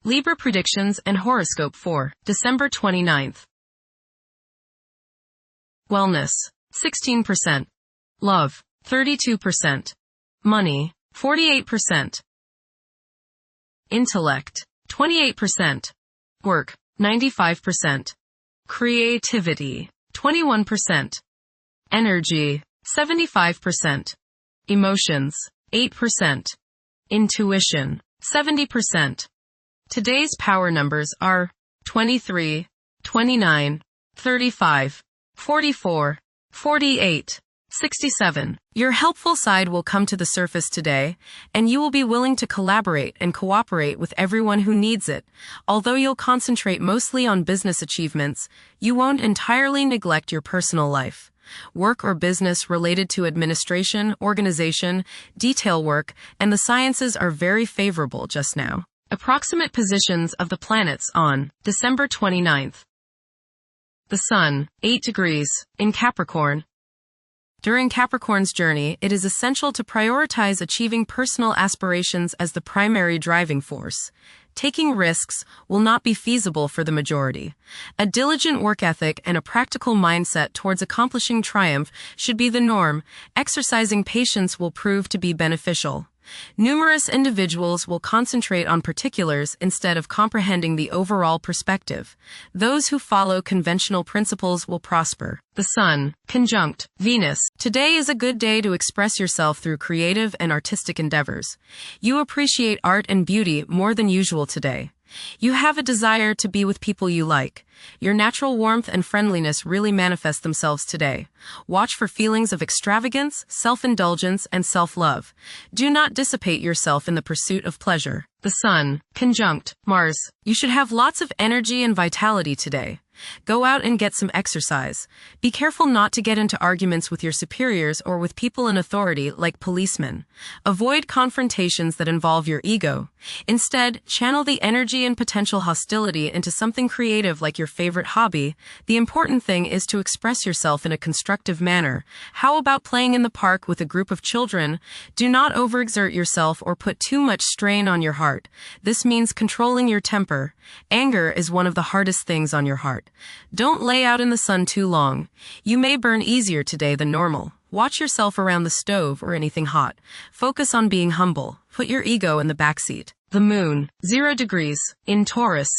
Libra predictions and horoscope for December 29th. Wellness, 16%. Love, 32%. Money, 48%. Intellect, 28%. Work, 95%. Creativity, 21%. Energy, 75%. Emotions, 8%. Intuition, 70%. Today's power numbers are 23, 29, 35, 44, 48, 67. Your helpful side will come to the surface today, and you will be willing to collaborate and cooperate with everyone who needs it. Although you'll concentrate mostly on business achievements, you won't entirely neglect your personal life. Work or business related to administration, organization, detail work, and the sciences are very favorable just now. Approximate positions of the planets on December 29th. The Sun, 8 degrees, in Capricorn. During Capricorn's journey, it is essential to prioritize achieving personal aspirations as the primary driving force. Taking risks will not be feasible for the majority. A diligent work ethic and a practical mindset towards accomplishing triumph should be the norm. Exercising patience will prove to be beneficial. Numerous individuals will concentrate on particulars instead of comprehending the overall perspective. Those who follow conventional principles will prosper. The Sun, conjunct Venus. Today is a good day to express yourself through creative and artistic endeavors. You appreciate art and beauty more than usual today. You have a desire to be with people you like. Your natural warmth and friendliness really manifest themselves today. Watch for feelings of extravagance, self-indulgence, and self-love. Do not dissipate yourself in the pursuit of pleasure. The Sun, conjunct Mars. You should have lots of energy and vitality today. Go out and get some exercise. Be careful not to get into arguments with your superiors or with people in authority like policemen. Avoid confrontations that involve your ego. Instead, channel the energy and potential hostility into something creative like your favorite hobby. The important thing is to express yourself in a constructive manner. How about playing in the park with a group of children? Do not overexert yourself or put too much strain on your heart. This means controlling your temper. Anger is one of the hardest things on your heart. Don't lay out in the sun too long. You may burn easier today than normal. Watch yourself around the stove or anything hot. Focus on being humble. Put your ego in the backseat. The Moon, 0 degrees, in Taurus.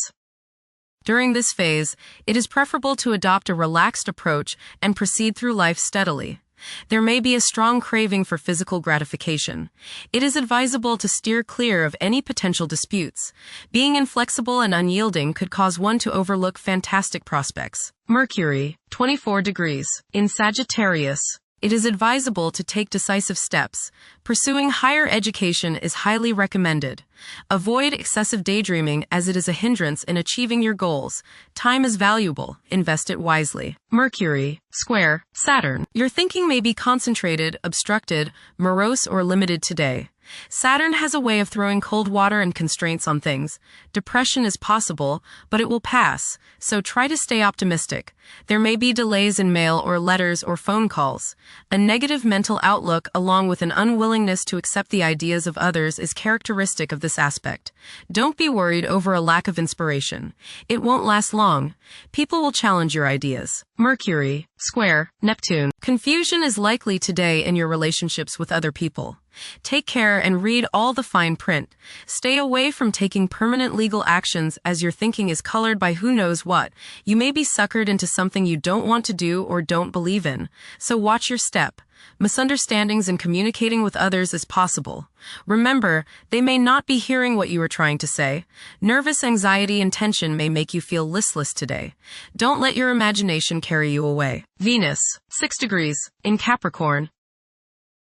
During this phase, it is preferable to adopt a relaxed approach and proceed through life steadily. There may be a strong craving for physical gratification. It is advisable to steer clear of any potential disputes. Being inflexible and unyielding could cause one to overlook fantastic prospects. Mercury, 24 degrees, in Sagittarius. It is advisable to take decisive steps. Pursuing higher education is highly recommended. Avoid excessive daydreaming as it is a hindrance in achieving your goals. Time is valuable. Invest it wisely. Mercury, square Saturn. Your thinking may be concentrated, obstructed, morose, or limited today. Saturn has a way of throwing cold water and constraints on things. Depression is possible, but it will pass, so try to stay optimistic. There may be delays in mail or letters or phone calls. A negative mental outlook along with an unwillingness to accept the ideas of others is characteristic of this aspect. Don't be worried over a lack of inspiration. It won't last long. People will challenge your ideas. Mercury, square Neptune. Confusion is likely today in your relationships with other people. Take care and read all the fine print. Stay away from taking permanent legal actions as your thinking is colored by who knows what. You may be suckered into something you don't want to do or don't believe in, so watch your step. Misunderstandings in communicating with others is possible. Remember, they may not be hearing what you are trying to say. Nervous anxiety and tension may make you feel listless today. Don't let your imagination carry you away. Venus, 6 degrees, in Capricorn.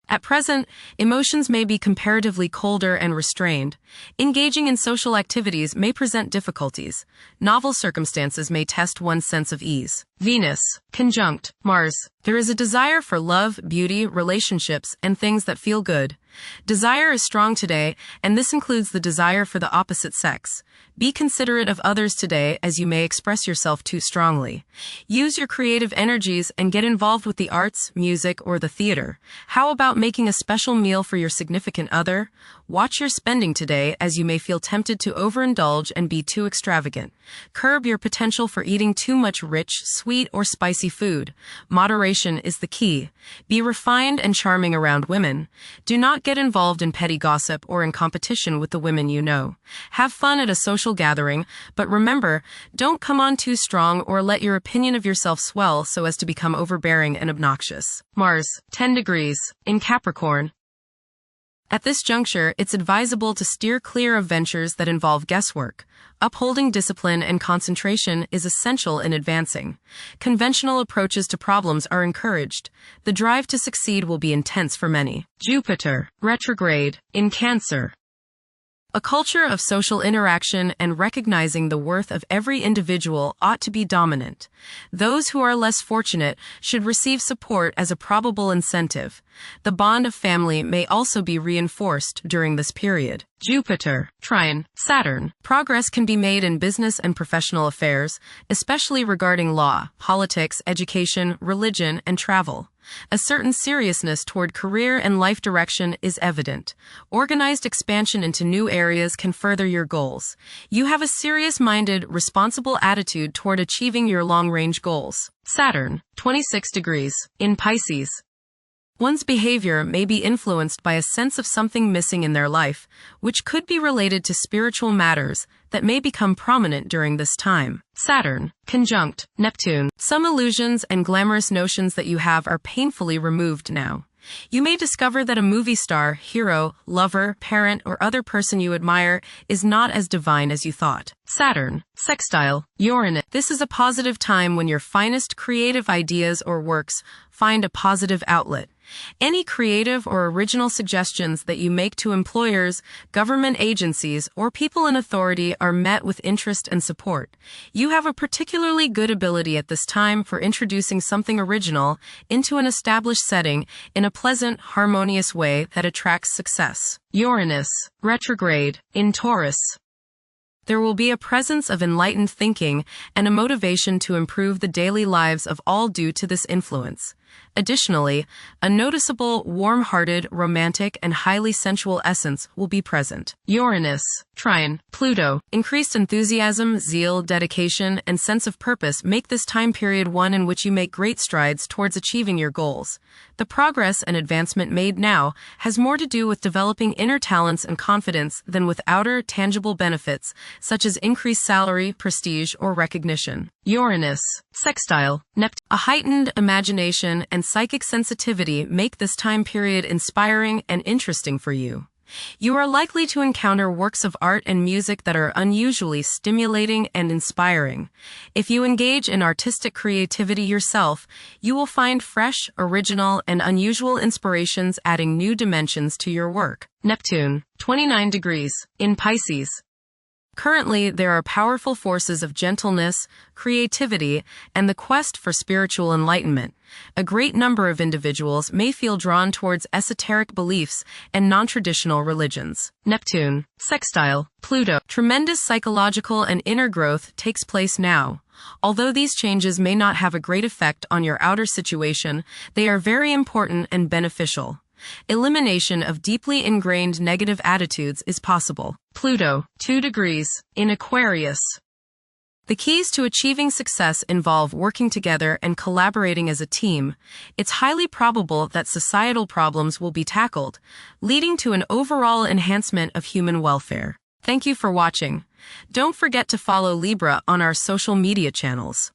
At present, emotions may be comparatively colder and restrained. Engaging in social activities may present difficulties. Novel circumstances may test one's sense of ease. Venus, conjunct Mars. There is a desire for love, beauty, relationships, and things that feel good. Desire is strong today, and this includes the desire for the opposite sex. Be considerate of others today, as you may express yourself too strongly. Use your creative energies and get involved with the arts, music, or the theater. How about making a special meal for your significant other? Watch your spending today, as you may feel tempted to overindulge and be too extravagant. Curb your potential for eating too much rich, sweet, or spicy food. Moderation is the key. Be refined and charming around women. Do not get involved in petty gossip or in competition with the women you know. Have fun at a social gathering, but remember, don't come on too strong or let your opinion of yourself swell so as to become overbearing and obnoxious. Mars, 10 degrees, in Capricorn. At this juncture, it's advisable to steer clear of ventures that involve guesswork. Upholding discipline and concentration is essential in advancing. Conventional approaches to problems are encouraged. The drive to succeed will be intense for many. Jupiter, retrograde, in Cancer. A culture of social interaction and recognizing the worth of every individual ought to be dominant. Those who are less fortunate should receive support as a probable incentive. The bond of family may also be reinforced during this period. Jupiter, trine, Saturn. Progress can be made in business and professional affairs, especially regarding law, politics, education, religion, and travel. A certain seriousness toward career and life direction is evident. Organized expansion into new areas can further your goals. You have a serious-minded, responsible attitude toward achieving your long-range goals. Saturn, 26 degrees, in Pisces. One's behavior may be influenced by a sense of something missing in their life, which could be related to spiritual matters that may become prominent during this time. Saturn, conjunct Neptune. Some illusions and glamorous notions that you have are painfully removed now. You may discover that a movie star, hero, lover, parent, or other person you admire is not as divine as you thought. Saturn, sextile Uranus. This is a positive time when your finest creative ideas or works find a positive outlet. Any creative or original suggestions that you make to employers, government agencies, or people in authority are met with interest and support. You have a particularly good ability at this time for introducing something original into an established setting in a pleasant, harmonious way that attracts success. Uranus, retrograde, in Taurus. There will be a presence of enlightened thinking and a motivation to improve the daily lives of all due to this influence. Additionally, a noticeable, warm-hearted, romantic, and highly sensual essence will be present. Uranus, trine, Pluto. Increased enthusiasm, zeal, dedication, and sense of purpose make this time period one in which you make great strides towards achieving your goals. The progress and advancement made now has more to do with developing inner talents and confidence than with outer, tangible benefits, such as increased salary, prestige, or recognition. Uranus, sextile Neptune. A heightened imagination and psychic sensitivity make this time period inspiring and interesting for you. You are likely to encounter works of art and music that are unusually stimulating and inspiring. If you engage in artistic creativity yourself, you will find fresh, original, and unusual inspirations adding new dimensions to your work. Neptune, 29 degrees, in Pisces. Currently, there are powerful forces of gentleness, creativity, and the quest for spiritual enlightenment. A great number of individuals may feel drawn towards esoteric beliefs and non-traditional religions. Neptune, sextile Pluto. Tremendous psychological and inner growth takes place now. Although these changes may not have a great effect on your outer situation, they are very important and beneficial. Elimination of deeply ingrained negative attitudes is possible. Pluto, 2 degrees, in Aquarius. The keys to achieving success involve working together and collaborating as a team. It's highly probable that societal problems will be tackled, leading to an overall enhancement of human welfare. Thank you for watching. Don't forget to follow Libra on our social media channels.